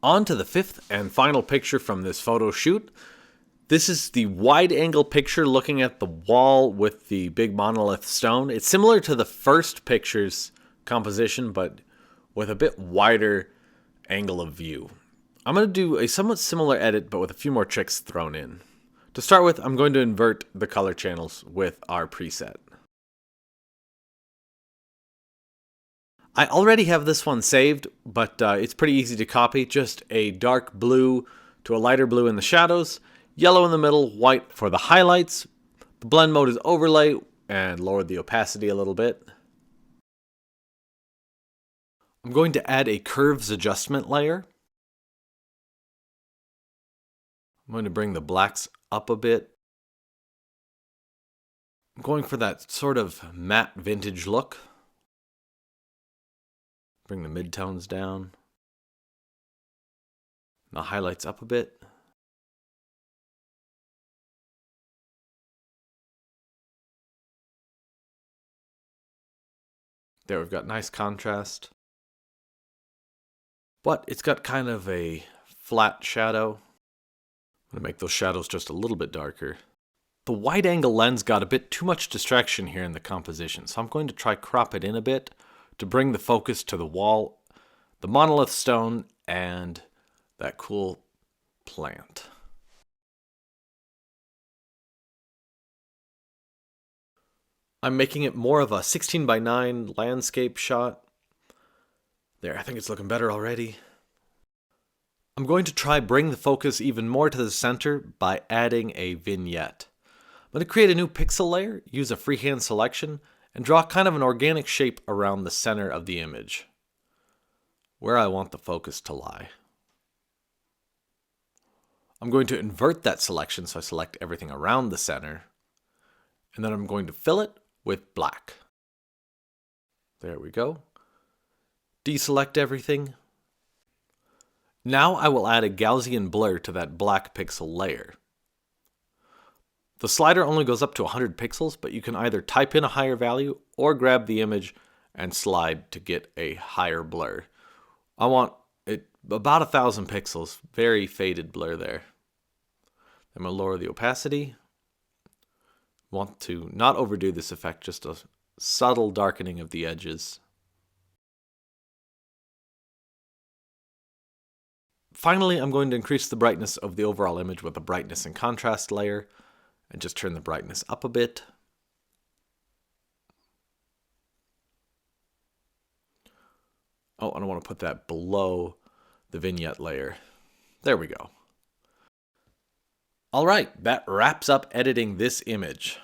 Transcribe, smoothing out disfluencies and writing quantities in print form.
On to the fifth and final picture from this photo shoot. This is the wide-angle picture looking at the wall with the big monolith stone. It's similar to the first picture's composition, but with a bit wider angle of view. I'm going to do a somewhat similar edit, but with a few more tricks thrown in. To start with, I'm going to invert the color channels with our preset. I already have this one saved, but it's pretty easy to copy. Just a dark blue to a lighter blue in the shadows, yellow in the middle, white for the highlights. The blend mode is overlay, and lower the opacity a little bit. I'm going to add a curves adjustment layer. I'm going to bring the blacks up a bit. I'm going for that sort of matte vintage look. Bring the midtones down. The highlights up a bit. There, we've got nice contrast. But it's got kind of a flat shadow. I'm going to make those shadows just a little bit darker. The wide angle lens got a bit too much distraction here in the composition, so I'm going to try crop it in a bit to bring the focus to the wall, the monolith stone, and that cool plant. I'm making it more of a 16:9 landscape shot. There, I think it's looking better already. I'm going to try bring the focus even more to the center by adding a vignette. I'm going to create a new pixel layer, use a freehand selection, and draw kind of an organic shape around the center of the image, where I want the focus to lie. I'm going to invert that selection, so I select everything around the center, and then I'm going to fill it with black. There we go. Deselect everything. Now I will add a Gaussian blur to that black pixel layer. The slider only goes up to 100 pixels, but you can either type in a higher value or grab the image and slide to get a higher blur. I want it about 1,000 pixels, very faded blur there. I'm going to lower the opacity. Want to not overdo this effect, just a subtle darkening of the edges. Finally, I'm going to increase the brightness of the overall image with a brightness and contrast layer, and just turn the brightness up a bit. Oh, and I want to put that below the vignette layer. There we go. All right, that wraps up editing this image.